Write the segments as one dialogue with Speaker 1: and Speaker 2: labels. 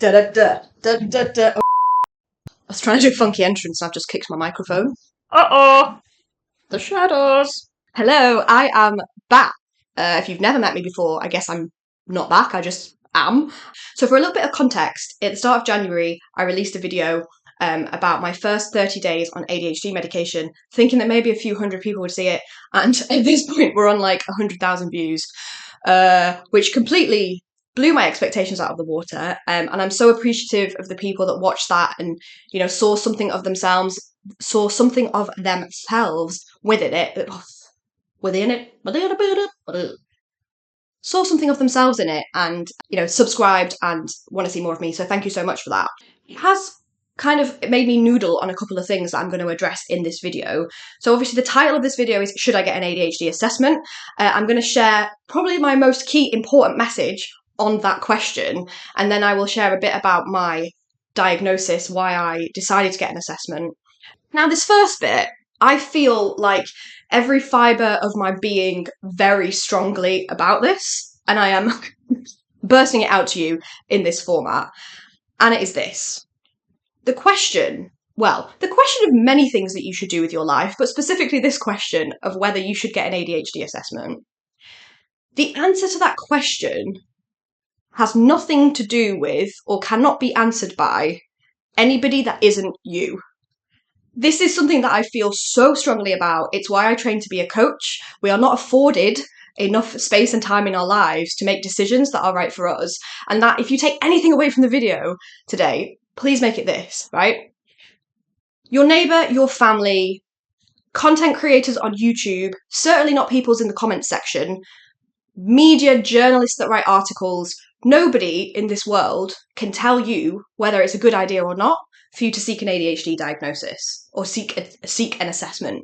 Speaker 1: Da da da da da da. I was trying to do a funky entrance and I've just kicked my microphone. Uh-oh! The shadows! Hello, I am back. If you've never met me before, I guess I'm not back, I just am. So for a little bit of context, at the start of January, I released a video about my first 30 days on ADHD medication, thinking that maybe a few hundred people would see it, and at this point we're on like 100,000 views, which completely blew my expectations out of the water, and I'm so appreciative of the people that watched that and, you know, saw something of themselves within it, saw something of themselves in it, and, you know, subscribed and want to see more of me. So thank you so much for that. It has kind of made me noodle on a couple of things that I'm going to address in this video. So obviously the title of this video is Should I Get an ADHD Assessment? I'm going to share probably my most key important message on that question, and then I will share a bit about my diagnosis, why I decided to get an assessment. Now this first bit, I feel like every fibre of my being very strongly about this, and I am bursting it out to you in this format, and it is this. The question of many things that you should do with your life, but specifically this question of whether you should get an ADHD assessment. The answer to that question has nothing to do with, or cannot be answered by, anybody that isn't you. This is something that I feel so strongly about. It's why I train to be a coach. We are not afforded enough space and time in our lives to make decisions that are right for us. And that if you take anything away from the video today, please make it this, right? Your neighbour, your family, content creators on YouTube, certainly not people's in the comments section, media, journalists that write articles, nobody in this world can tell you whether it's a good idea or not for you to seek an ADHD diagnosis or seek an assessment.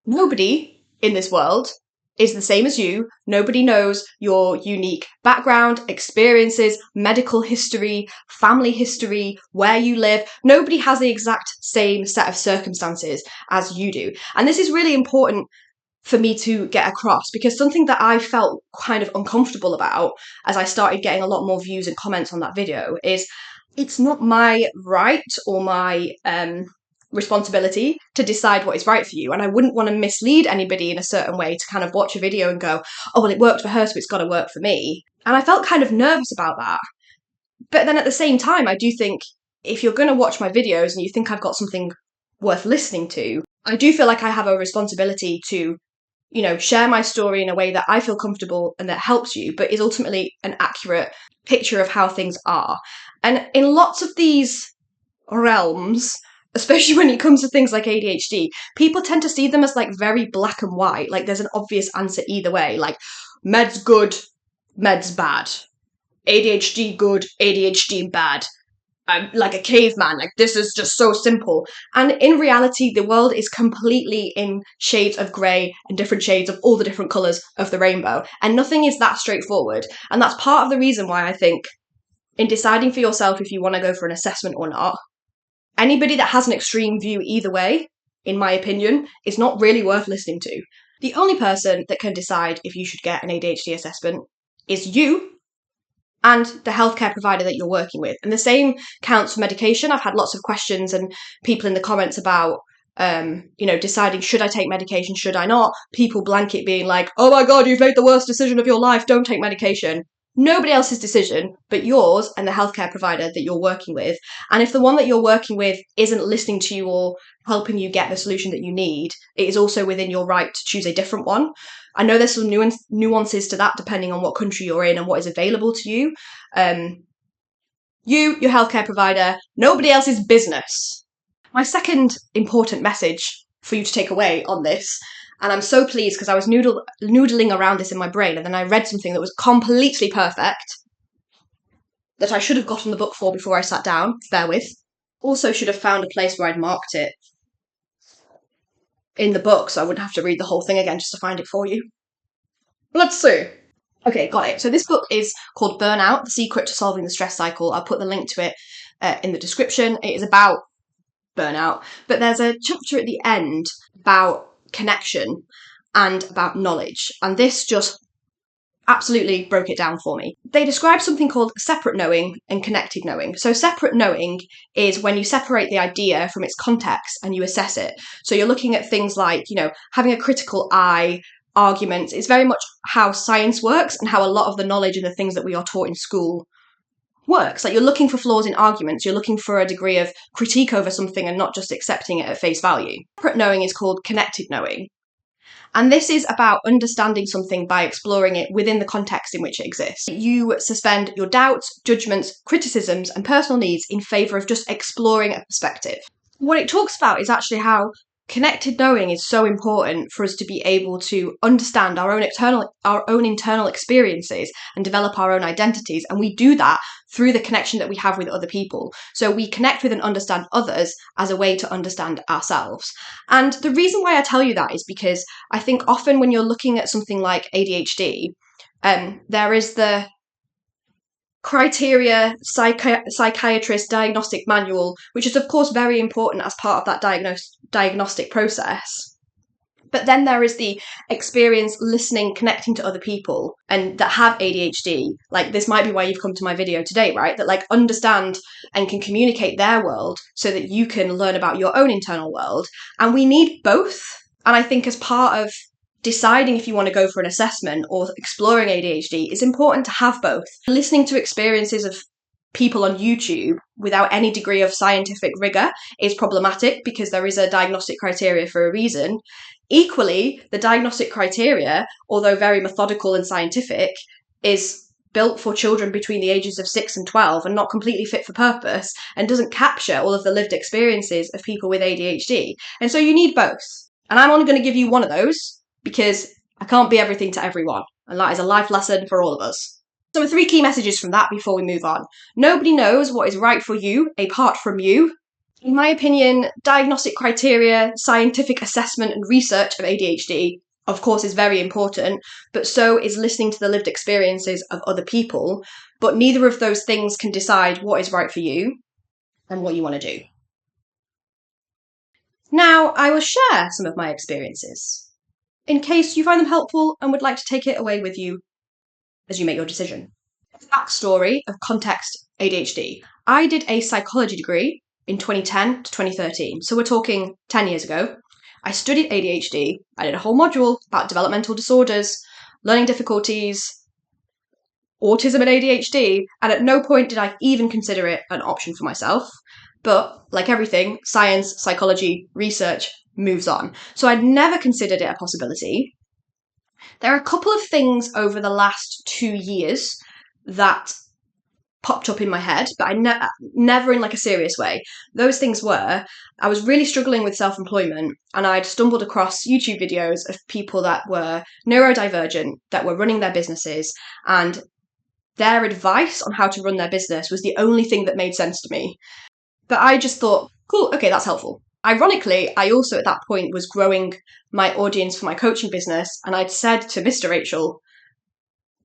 Speaker 1: Nobody in this world is the same as you. Nobody knows your unique background, experiences, medical history, family history, where you live. Nobody has the exact same set of circumstances as you do. And this is really important for me to get across, because something that I felt kind of uncomfortable about as I started getting a lot more views and comments on that video is it's not my right or my responsibility to decide what is right for you. And I wouldn't want to mislead anybody in a certain way to kind of watch a video and go, oh, well, it worked for her, so it's got to work for me. And I felt kind of nervous about that. But then at the same time, I do think if you're going to watch my videos and you think I've got something worth listening to, I do feel like I have a responsibility to, you know, share my story in a way that I feel comfortable and that helps you, but is ultimately an accurate picture of how things are. And in lots of these realms, especially when it comes to things like ADHD, people tend to see them as like very black and white. Like there's an obvious answer either way. Like meds good, meds bad. ADHD good, ADHD bad. I'm like a caveman, like this is just so simple. And in reality, the world is completely in shades of grey and different shades of all the different colours of the rainbow. And nothing is that straightforward. And that's part of the reason why I think in deciding for yourself if you want to go for an assessment or not, anybody that has an extreme view either way, in my opinion, is not really worth listening to. The only person that can decide if you should get an ADHD assessment is you and the healthcare provider that you're working with. And the same counts for medication. I've had lots of questions and people in the comments about, you know, deciding, should I take medication, should I not? People blanket being like, oh my God, you've made the worst decision of your life, don't take medication. Nobody else's decision but yours and the healthcare provider that you're working with. And if the one that you're working with isn't listening to you or helping you get the solution that you need, it is also within your right to choose a different one. I know there's some nuances to that depending on what country you're in and what is available to you. Your healthcare provider, nobody else's business. My second important message for you to take away on this, and I'm so pleased because I was noodling around this in my brain and then I read something that was completely perfect that I should have gotten the book for before I sat down, bear with. Also should have found a place where I'd marked it in the book so I wouldn't have to read the whole thing again just to find it for you. Let's see. Okay, got it. So this book is called Burnout, The Secret to Solving the Stress Cycle. I'll put the link to it in the description. It is about burnout, but there's a chapter at the end about connection and about knowledge. And this just absolutely broke it down for me. They describe something called separate knowing and connected knowing. So separate knowing is when you separate the idea from its context and you assess it. So you're looking at things like, having a critical eye, arguments. It's very much how science works and how a lot of the knowledge and the things that we are taught in school works. Like, you're looking for flaws in arguments, you're looking for a degree of critique over something and not just accepting it at face value. Separate knowing is called connected knowing. And this is about understanding something by exploring it within the context in which it exists. You suspend your doubts, judgments, criticisms, and personal needs in favour of just exploring a perspective. What it talks about is actually how connected knowing is so important for us to be able to understand our own internal experiences and develop our own identities. And we do that through the connection that we have with other people. So we connect with and understand others as a way to understand ourselves. And the reason why I tell you that is because I think often when you're looking at something like ADHD, there is the criteria psychiatrist diagnostic manual, which is of course very important as part of that diagnostic process. But then there is the experience listening, connecting to other people and that have ADHD. Like, this might be why you've come to my video today, right? That like understand and can communicate their world so that you can learn about your own internal world. And we need both. And I think as part of deciding if you want to go for an assessment or exploring ADHD, it's important to have both. Listening to experiences of people on YouTube without any degree of scientific rigor is problematic because there is a diagnostic criteria for a reason. Equally, the diagnostic criteria, although very methodical and scientific, is built for children between the ages of 6 and 12 and not completely fit for purpose and doesn't capture all of the lived experiences of people with ADHD. And so you need both. And I'm only going to give you one of those because I can't be everything to everyone. And that is a life lesson for all of us. So 3 key messages from that before we move on. Nobody knows what is right for you apart from you. In my opinion, diagnostic criteria, scientific assessment and research of ADHD, of course, is very important, but so is listening to the lived experiences of other people. But neither of those things can decide what is right for you and what you want to do. Now, I will share some of my experiences in case you find them helpful and would like to take it away with you as you make your decision. Backstory of context ADHD. I did a psychology degree in 2010 to 2013, so we're talking 10 years ago. I studied ADHD. I did a whole module about developmental disorders, learning difficulties, autism and ADHD, and at no point did I even consider it an option for myself. But like everything, science, psychology, research moves on. So I'd never considered it a possibility. There are a couple of things over the last 2 years that popped up in my head, but I never in like a serious way. Those things were, I was really struggling with self-employment and I'd stumbled across YouTube videos of people that were neurodivergent, that were running their businesses, and their advice on how to run their business was the only thing that made sense to me. But I just thought, cool, okay, that's helpful. Ironically, I also at that point was growing my audience for my coaching business, and I'd said to Mr. Rachel,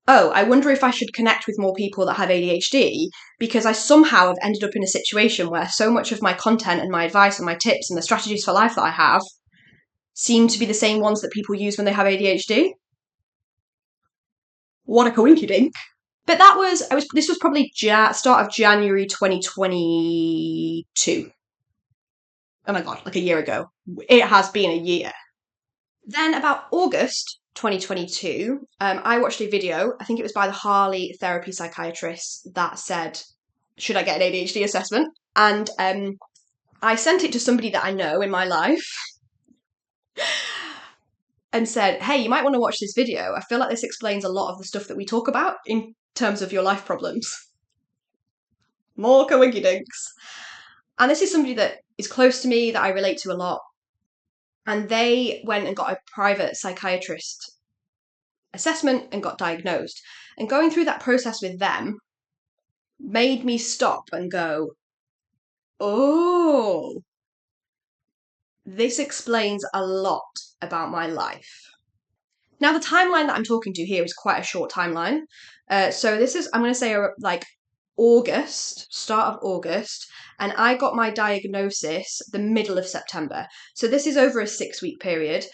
Speaker 1: oh, I wonder if I should connect with more people that have ADHD, because I somehow have ended up in a situation where so much of my content and my advice and my tips and the strategies for life that I have seem to be the same ones that people use when they have ADHD. What a coinkydink. But this was probably start of January 2022. Oh my God, like a year ago. It has been a year. Then about August 2022, I watched a video, I think it was by the Harley therapy psychiatrist, that said, should I get an ADHD assessment? And I sent it to somebody that I know in my life and said, hey, you might want to watch this video. I feel like this explains a lot of the stuff that we talk about in terms of your life problems. More coinkydinks. And this is somebody that is close to me, that I relate to a lot. And they went and got a private psychiatrist assessment and got diagnosed. And going through that process with them made me stop and go, oh, this explains a lot about my life. Now, the timeline that I'm talking to here is quite a short timeline. So this is, I'm going to say like August, start of August, and I got my diagnosis the middle of September. So this is over a 6-week period.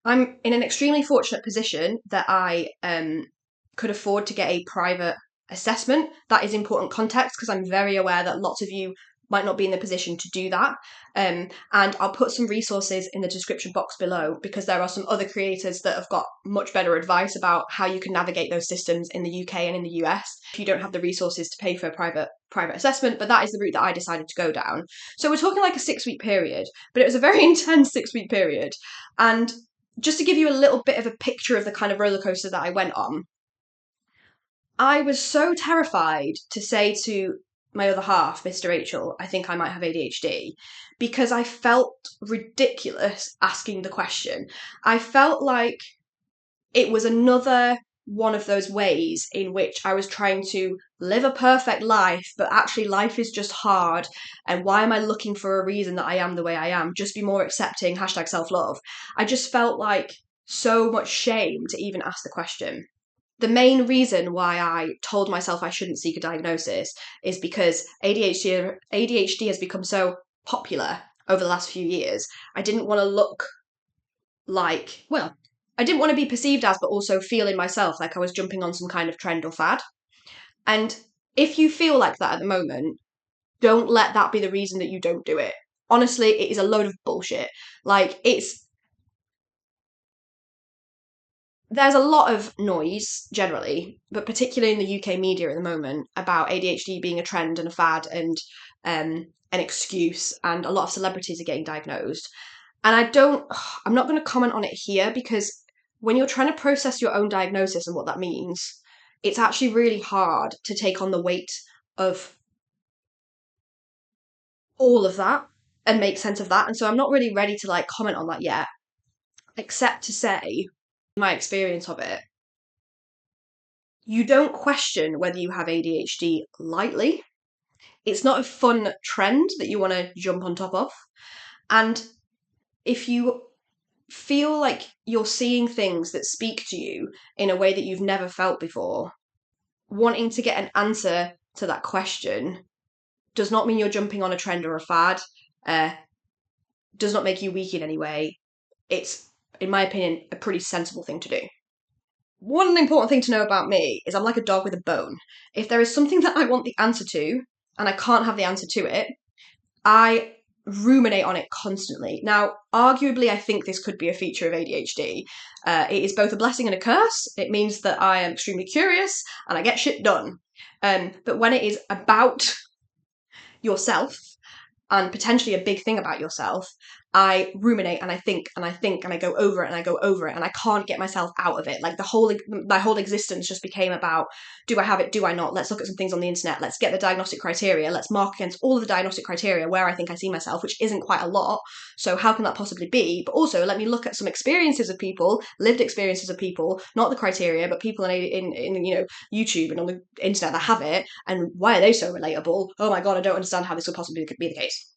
Speaker 1: I'm in an extremely fortunate position that I could afford to get a private assessment. That is important context because I'm very aware that lots of you might not be in the position to do that. And I'll put some resources in the description box below because there are some other creators that have got much better advice about how you can navigate those systems in the UK and in the US if you don't have the resources to pay for a private assessment. But that is the route that I decided to go down. So we're talking like a 6-week period, but it was a very intense 6-week period. And just to give you a little bit of a picture of the kind of roller coaster that I went on, I was so terrified to say to my other half, Mr. Rachel, I think I might have ADHD, because I felt ridiculous asking the question. I felt like it was another one of those ways in which I was trying to live a perfect life, but actually life is just hard. And why am I looking for a reason that I am the way I am? Just be more accepting, #self-love. I just felt like so much shame to even ask the question. The main reason why I told myself I shouldn't seek a diagnosis is because ADHD has become so popular over the last few years. I didn't want to look like, well, I didn't want to be perceived as, but also feel in myself like I was jumping on some kind of trend or fad. And if you feel like that at the moment, don't let that be the reason that you don't do it. Honestly, it is a load of bullshit. Like, there's a lot of noise generally, but particularly in the UK media at the moment, about ADHD being a trend and a fad and an excuse, and a lot of celebrities are getting diagnosed. And I'm not going to comment on it here because when you're trying to process your own diagnosis and what that means, it's actually really hard to take on the weight of all of that and make sense of that. And so I'm not really ready to like comment on that yet, except to say my experience of it. You don't question whether you have ADHD lightly. It's not a fun trend that you want to jump on top of. And if you feel like you're seeing things that speak to you in a way that you've never felt before, wanting to get an answer to that question does not mean you're jumping on a trend or a fad, does not make you weak in any way. It's, in my opinion, a pretty sensible thing to do. One important thing to know about me is I'm like a dog with a bone. If there is something that I want the answer to, and I can't have the answer to it, I ruminate on it constantly. Now, arguably, I think this could be a feature of ADHD. It is both a blessing and a curse. It means that I am extremely curious and I get shit done. But when it is about yourself, and potentially a big thing about yourself, I ruminate and I think and I think and I go over it and I go over it and I can't get myself out of it. Like my whole existence just became about, do I have it? Do I not? Let's look at some things on the internet. Let's get the diagnostic criteria. Let's mark against all of the diagnostic criteria where I think I see myself, which isn't quite a lot. So how can that possibly be? But also let me look at some experiences of people, lived experiences of people, not the criteria, but people in YouTube and on the internet that have it. And why are they so relatable? Oh my God, I don't understand how this would possibly be the case.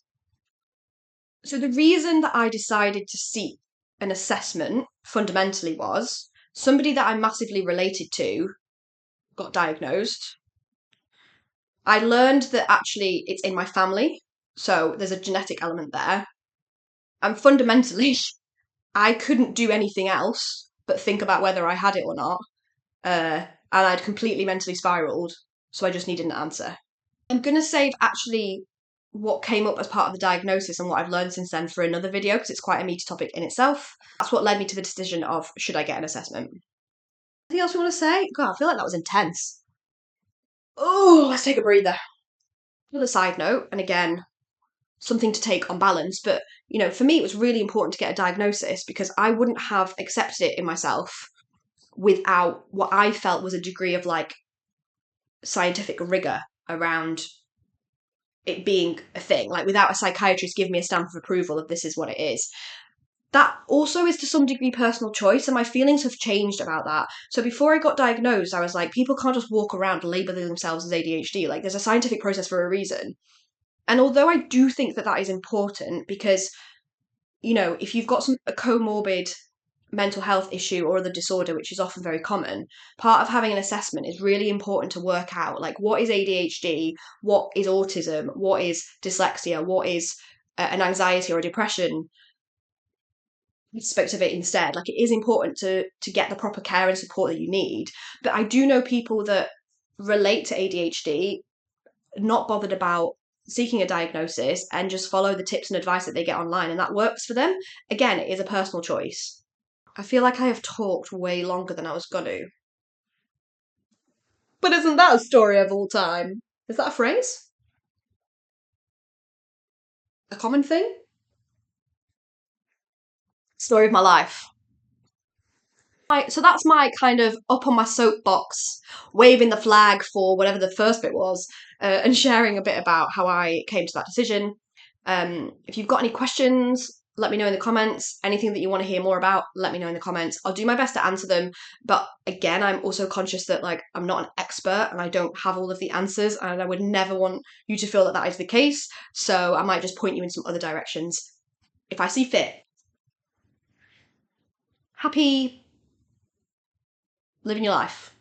Speaker 1: So the reason that I decided to seek an assessment fundamentally was somebody that I massively related to got diagnosed. I learned that actually it's in my family, so there's a genetic element there. And fundamentally, I couldn't do anything else but think about whether I had it or not. And I'd completely mentally spiraled, so I just needed an answer. I'm going to save actually what came up as part of the diagnosis and what I've learned since then for another video because it's quite a meaty topic in itself. That's what led me to the decision of should I get an assessment. Anything else we want to say? God, I feel like that was intense. Oh, let's take a breather. Another side note, and again, something to take on balance, but for me it was really important to get a diagnosis because I wouldn't have accepted it in myself without what I felt was a degree of like scientific rigor around it being a thing, like without a psychiatrist giving me a stamp of approval of this is what it is. That also is to some degree personal choice, and my feelings have changed about that. So before I got diagnosed, I was like, people can't just walk around labeling themselves as ADHD. Like, there's a scientific process for a reason. And although I do think that that is important because, if you've got a comorbid mental health issue or other disorder, which is often very common, part of having an assessment is really important to work out, like, what is ADHD, what is autism, what is dyslexia, what is an anxiety or a depression aspect of it instead. Like, it is important to get the proper care and support that you need. But I do know people that relate to ADHD, not bothered about seeking a diagnosis, and just follow the tips and advice that they get online, and that works for them. Again, it is a personal choice. I feel like I have talked way longer than I was gonna. But isn't that a story of all time? Is that a phrase? A common thing? Story of my life. Right, so that's my kind of up on my soapbox, waving the flag for whatever the first bit was, and sharing a bit about how I came to that decision. If you've got any questions, let me know in the comments. Anything that you want to hear more about, let me know in the comments. I'll do my best to answer them. But again, I'm also conscious that, like, I'm not an expert and I don't have all of the answers, and I would never want you to feel that that is the case. So I might just point you in some other directions if I see fit. Happy living your life.